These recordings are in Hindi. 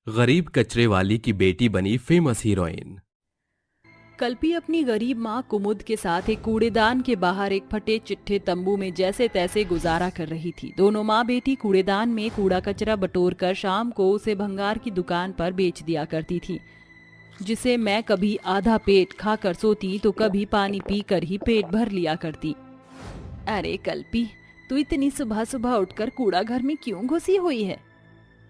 गरीब कचरे वाली की बेटी बनी फेमस हीरोइन। कल्पी अपनी गरीब माँ कुमुद के साथ एक कूड़ेदान के बाहर एक फटे चिट्ठे तंबू में जैसे तैसे गुजारा कर रही थी। दोनों माँ बेटी कूड़ेदान में कूड़ा कचरा बटोर कर शाम को उसे भंगार की दुकान पर बेच दिया करती थी, जिसे मैं कभी आधा पेट खाकर सोती तो कभी पानी पीकर ही पेट भर लिया करती। अरे कल्पी, तू इतनी सुबह सुबह उठकर कूड़ा घर में क्यों घुसी हुई है?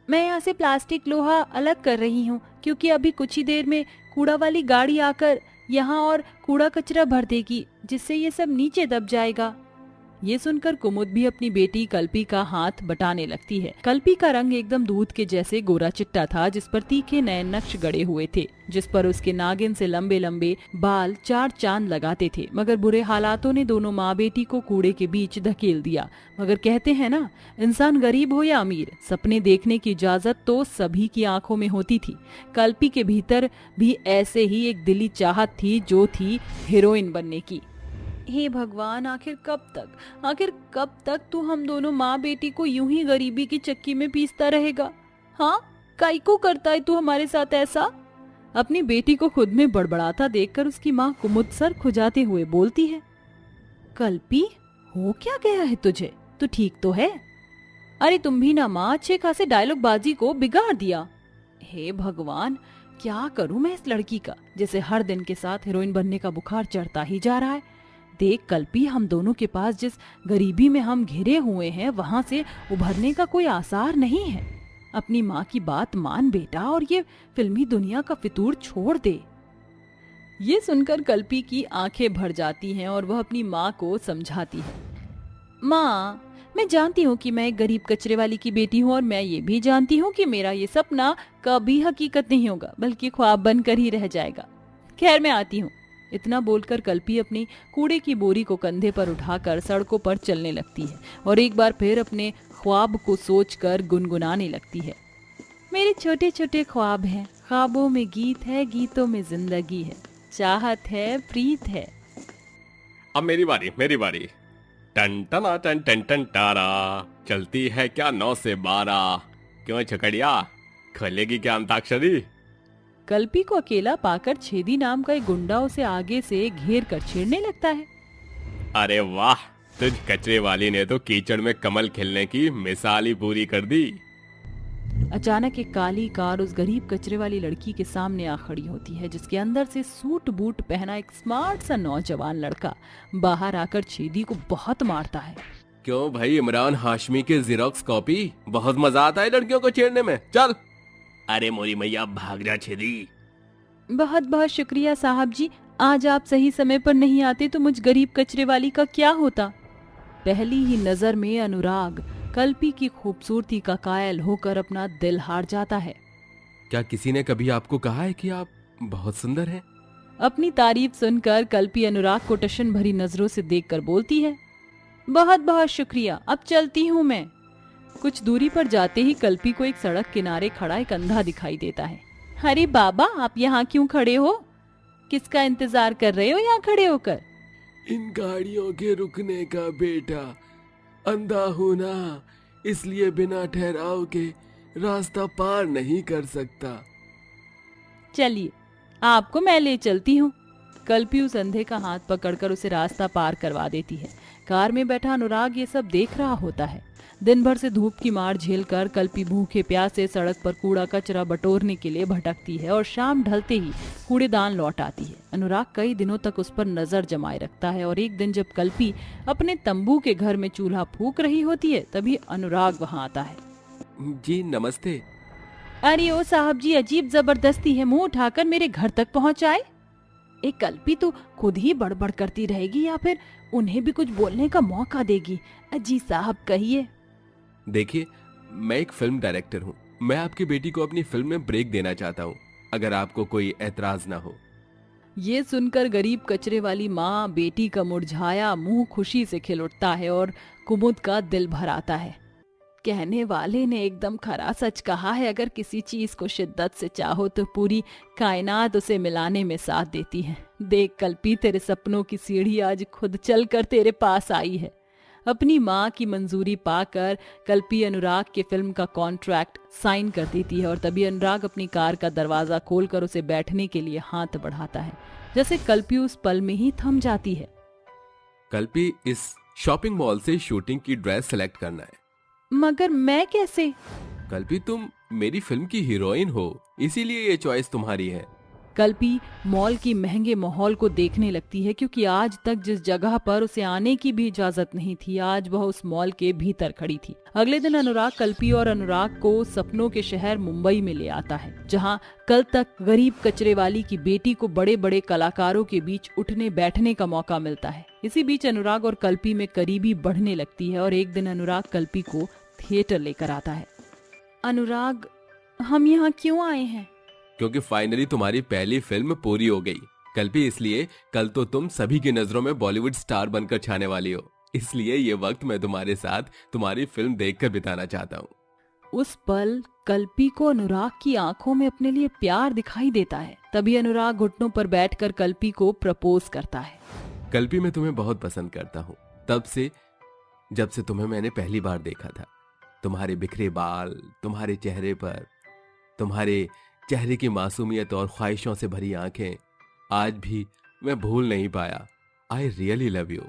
मैं यहाँ से प्लास्टिक लोहा अलग कर रही हूँ, क्योंकि अभी कुछ ही देर में कूड़ा वाली गाड़ी आकर यहाँ और कूड़ा कचरा भर देगी, जिससे ये सब नीचे दब जाएगा। ये सुनकर कुमुद भी अपनी बेटी कल्पी का हाथ बटाने लगती है। कल्पी का रंग एकदम दूध के जैसे गोरा चिट्टा था, जिस पर तीखे नए नक्श गड़े हुए थे, जिस पर उसके नागिन से लंबे लंबे बाल चार चांद लगाते थे। मगर बुरे हालातों ने दोनों माँ बेटी को कूड़े के बीच धकेल दिया। मगर कहते हैं ना, इंसान गरीब हो या अमीर, सपने देखने की इजाजत तो सभी की आंखों में होती थी। कल्पी के भीतर भी ऐसे ही एक दिली चाहत थी, जो थी हीरोइन बनने की। हे भगवान, आखिर कब तक तू हम दोनों माँ बेटी को यूं ही गरीबी की चक्की में पीसता रहेगा? हाँ, काई को करता है तू हमारे साथ ऐसा? अपनी बेटी को खुद में बड़बड़ाता देखकर उसकी माँ कुमुद सर खुजाते हुए बोलती है, कल्पी, हो क्या गया है तुझे? तू ठीक तो है? अरे तुम भी ना माँ, अच्छे खासे डायलॉग बाजी को बिगाड़ दिया। हे भगवान, क्या करूं मैं इस लड़की का, जैसे हर दिन के साथ हीरोइन बनने का बुखार चढ़ता ही जा रहा है। देख कल्पी, हम दोनों के पास जिस गरीबी में हम घिरे हुए हैं, वहां से उभरने का कोई आसार नहीं है। अपनी माँ की बात मान बेटा, और ये फिल्मी दुनिया का फितूर छोड़ दे। ये सुनकर कल्पी की आंखें भर जाती हैं और वह अपनी माँ को समझाती है, माँ, मैं जानती हूँ कि मैं एक गरीब कचरे वाली की बेटी हूँ, और मैं ये भी जानती हूँ कि मेरा ये सपना कभी हकीकत नहीं होगा, बल्कि ख्वाब बनकर ही रह जाएगा। खैर, मैं आती हूँ। इतना बोलकर कल्पी अपनी कूड़े की बोरी को कंधे पर उठाकर सड़कों पर चलने लगती है और एक बार फिर अपने ख्वाब को सोचकर गुनगुनाने लगती है, मेरे छोटे छोटे ख्वाब हैं, ख्वाबों में गीत है, गीतों में जिंदगी है, चाहत है, प्रीत है। अब मेरी बारी। टन टना टन टन टन टारा, चलती है क्या 9 से 12? क्यों छकड़िया, खेलेगी क्या अंताक्षरी? कल्पी को अकेला पाकर छेदी नाम का एक गुंडा उसे आगे से घेर कर छेड़ने लगता है। अरे वाह, तुझ कचरे वाली ने तो कीचड़ में कमल खिलने की मिसाल ही पूरी कर दी। अचानक एक काली कार उस गरीब कचरे वाली लड़की के सामने आ खड़ी होती है, जिसके अंदर से सूट बूट पहना एक स्मार्ट सा नौजवान लड़का बाहर आकर छेदी को बहुत मारता है। क्यों भाई, इमरान हाशमी के जीरोक्स कॉपी? बहुत मजा आता है लड़कियों को छेड़ने में, चल। अरे मोरी मैया, भाग जा छेदी। बहुत बहुत शुक्रिया साहब जी, आज आप सही समय पर नहीं आते तो मुझ गरीब कचरे वाली का क्या होता। पहली ही नजर में अनुराग कल्पी की खूबसूरती का कायल होकर अपना दिल हार जाता है। क्या किसी ने कभी आपको कहा है कि आप बहुत सुंदर हैं? अपनी तारीफ सुनकर कल्पी अनुराग को टशन भरी नजरों से देखकर बोलती है, बहुत बहुत शुक्रिया, अब चलती हूँ मैं। कुछ दूरी पर जाते ही कल्पी को एक सड़क किनारे खड़ा एक अंधा दिखाई देता है। अरे बाबा, आप यहाँ क्यों खड़े हो? किसका इंतजार कर रहे हो यहाँ खड़े होकर? इन गाड़ियों के रुकने का बेटा। अंधा हूं ना, इसलिए बिना ठहराव के रास्ता पार नहीं कर सकता। चलिए, आपको मैं ले चलती हूँ। कल्पी उस अंधे का हाथ पकड़कर उसे रास्ता पार करवा देती है। कार में बैठा अनुराग ये सब देख रहा होता है। दिन भर से धूप की मार झेलकर कल्पी भूखे प्यासे सड़क पर कूड़ा कचरा बटोरने के लिए भटकती है और शाम ढलते ही कूड़ेदान लौट आती है। अनुराग कई दिनों तक उस पर नजर जमाए रखता है और एक दिन जब कल्पी अपने तंबू के घर में चूल्हा फूंक रही होती है, तभी अनुराग वहां आता है। जी नमस्ते। अरे ओ साहब जी, अजीब जबरदस्ती है, मुंह उठाकर मेरे घर तक पहुंचाए। एक कल्पी तो खुद ही बड़बड़ करती रहेगी या फिर उन्हें भी कुछ बोलने का मौका देगी? जी साहब, कहिए। देखिए, मैं एक फिल्म डायरेक्टर हूँ। मैं आपकी बेटी को अपनी फिल्म में ब्रेक देना चाहता हूँ, अगर आपको कोई एतराज ना हो। ये सुनकर गरीब कचरे वाली माँ बेटी का मुरझाया मुंह खुशी से खिल उठता है और कुमुद का दिल भर आता है। कहने वाले ने एकदम खरा सच कहा है, अगर किसी चीज को शिद्दत से चाहो तो पूरी कायनात उसे मिलाने में साथ देती है। देख कल्पी, तेरे सपनों की सीढ़ी आज खुद चलकर तेरे पास आई है। अपनी माँ की मंजूरी पाकर कल्पी अनुराग के फिल्म का कॉन्ट्रैक्ट साइन कर देती है और तभी अनुराग अपनी कार का दरवाजा खोलकर उसे बैठने के लिए हाथ बढ़ाता है, जैसे कल्पी उस पल में ही थम जाती है। कल्पी, इस शॉपिंग मॉल से शूटिंग की ड्रेस सेलेक्ट करना है। मगर मैं कैसे? कल्पी, तुम मेरी फिल्म की हीरोइन हो, इसीलिए ये चॉइस तुम्हारी है। कल्पी मॉल की महंगे माहौल को देखने लगती है, क्योंकि आज तक जिस जगह पर उसे आने की भी इजाजत नहीं थी, आज वह उस मॉल के भीतर खड़ी थी। अगले दिन अनुराग कल्पी और अनुराग को सपनों के शहर मुंबई में ले आता है, जहां कल तक गरीब कचरेवाली की बेटी को बड़े बड़े कलाकारों के बीच उठने बैठने का मौका मिलता है। इसी बीच अनुराग और कल्पी में करीबी बढ़ने लगती है और एक दिन अनुराग कल्पी को थिएटर लेकर आता है। अनुराग, हम यहाँ क्यों आए हैं? क्योंकि फाइनली तुम्हारी पहली फिल्म पूरी हो गई। कल्पी, इसलिए कल तो तुम सभी की नजरों में बॉलीवुड स्टार बनकर छाने वाली हो, इसलिए ये वक्त मैं तुम्हारे साथ तुम्हारी फिल्म देखकर बिताना चाहता हूँ। उस पल कल्पी को अनुराग की आंखों में अपने लिए प्यार दिखाई देता है। तभी अनुराग घुटनों पर बैठकर कल्पी को प्रपोज करता है। कल्पी, मैं तुम्हें बहुत पसंद करता हूँ, तब से जब से तुम्हें मैंने पहली बार देखा था। तुम्हारे बिखरे बाल, तुम्हारे चेहरे पर तुम्हारे चेहरे की मासूमियत और ख्वाहिशों से भरी आंखें आज भी मैं भूल नहीं पाया। I really love you.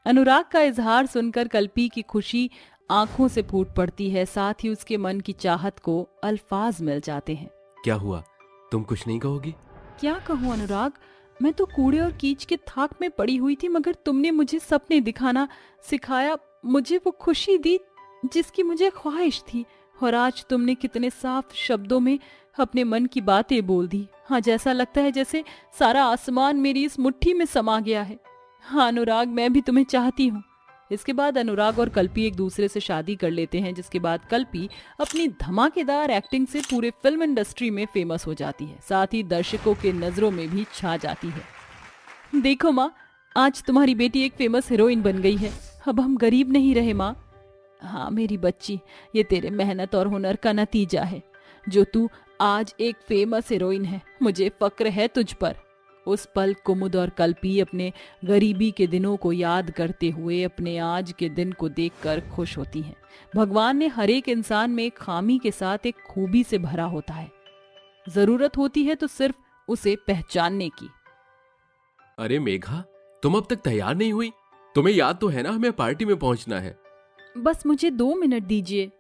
Anurag का इजहार सुनकर कल्पी की खुशी आंखों से फूट पड़ती है, साथ ही उसके मन की चाहत को अल्फाज मिल जाते हैं। क्या हुआ, तुम कुछ नहीं कहोगी? क्या कहूँ अनुराग, मैं तो कूड़े और कीच के थाक में पड़ी हुई थी, मगर तुमने मुझे सपने दिखाना सिखाया, मुझे वो खुशी दी जिसकी मुझे ख्वाहिश थी, और आज तुमने कितने साफ शब्दों में अपने मन की बातें बोल दी। हाँ, जैसा लगता है जैसे सारा आसमान मेरी इस मुट्ठी में समा गया है। हाँ अनुराग, मैं भी तुम्हें चाहती हूँ। इसके बाद अनुराग और कल्पी एक दूसरे से शादी कर लेते हैं, जिसके बाद कल्पी अपनी धमाकेदार एक्टिंग से पूरे फिल्म इंडस्ट्री में फेमस हो जाती है, साथ ही दर्शकों के नजरों में भी छा जाती है। देखो माँ, आज तुम्हारी बेटी एक फेमस हीरोइन बन गई है, अब हम गरीब नहीं रहे माँ। हाँ मेरी बच्ची, ये तेरे मेहनत और हुनर का नतीजा है जो तू आज एक फेमस हीरोइन है। मुझे फक्र है तुझ पर। उस पल कुमुद और कल्पी अपने गरीबी के दिनों को याद करते हुए अपने आज के दिन को देखकर खुश होती हैं। भगवान ने हर एक इंसान में एक खामी के साथ एक खूबी से भरा होता है, जरूरत होती है तो सिर्फ उसे पहचानने की। अरे मेघा, तुम अब तक तैयार नहीं हुई? तुम्हें याद तो है ना, हमें पार्टी में पहुंचना है। बस मुझे 2 मिनट दीजिए।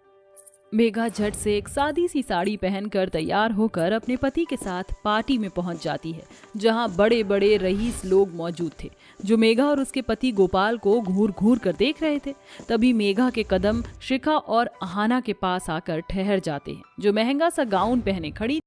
मेघा झट से एक सादी सी साड़ी पहनकर तैयार होकर अपने पति के साथ पार्टी में पहुंच जाती है, जहां बड़े बड़े रईस लोग मौजूद थे जो मेघा और उसके पति गोपाल को घूर घूर कर देख रहे थे। तभी मेघा के कदम शिखा और अहाना के पास आकर ठहर जाते हैं, जो महंगा सा गाउन पहने खड़ी